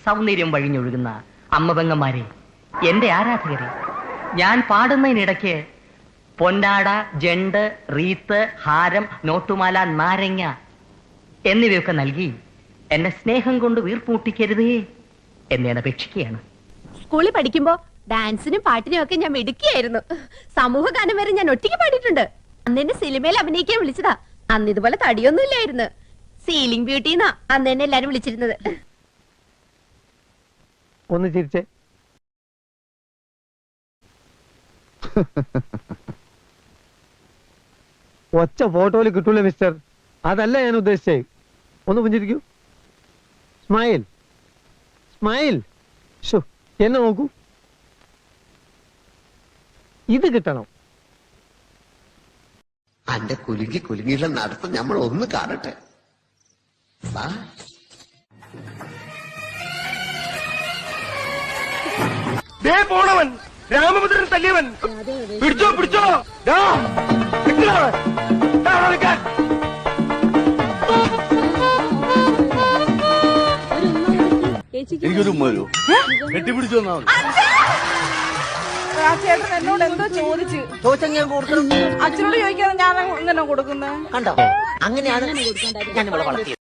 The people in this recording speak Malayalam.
സൗന്ദര്യം വഴിഞ്ഞൊഴുകുന്ന അമ്മപെങ്ങന്മാരെ, എന്റെ ആരാധകരെ, ഞാൻ പാടുന്നതിനിടയ്ക്ക് പൊന്നാട, ജണ്ട്, റീത്ത്, ഹാരം, നോട്ടുമാല, നാരങ്ങ എന്നിവയൊക്കെ നൽകി എന്നെ സ്നേഹം കൊണ്ട് വീർപ്പൂട്ടിക്കരുതേ എന്ന് ഞാൻ അപേക്ഷിക്കുകയാണ്. സ്കൂളിൽ പഠിക്കുമ്പോ ഡാൻസിനും പാട്ടിനും ഒക്കെ ഞാൻ മിടുക്കിയായിരുന്നു. സമൂഹ ഗാനം വരെ ഞാൻ ഒറ്റയ്ക്ക് പാടിയിട്ടുണ്ട്. അന്ന് എന്നെ സിനിമയിൽ അഭിനയിക്കാൻ വിളിച്ചതാ. അന്ന് ഇതുപോലെ തടിയൊന്നും ഇല്ലായിരുന്നു. സീലിംഗ് ബ്യൂട്ടിന്നാ അന്ന് എന്നെ എല്ലാരും വിളിച്ചിരുന്നത്. ഒന്ന് ചിരിച്ചേ. ഒച്ച ഫോട്ടോയിൽ കിട്ടൂല മിസ്റ്റർ, അതല്ല ഞാൻ ഉദ്ദേശിച്ചേ. ഒന്ന് പുഞ്ചിരിക്കൂ. Smile smile. എന്നെ നോക്കൂ. ഇത് കിട്ടണം. അന്റെ കുലുങ്ങിയുള്ള നടത്തം നമ്മൾ ഒന്ന് കാണട്ടെ. പോണവൻ രാമഭദ്രൻ തല്ലിയവൻ. പിടിച്ചോ പിടിച്ചോ. എനിക്കൊരു ഉമ്മരോ കെട്ടിപ്പിടിച്ചു വന്നാ ചേട്ടൻ എന്നോട് എന്തോ ചോദിച്ചു. അച്ഛനോട് ചോദിക്കാതെ ഞാൻ ഇങ്ങനെ കൊടുക്കുന്നത് കണ്ടോ? അങ്ങനെയാണ് ഞാൻ ഇവിടെ വളർത്തിയത്.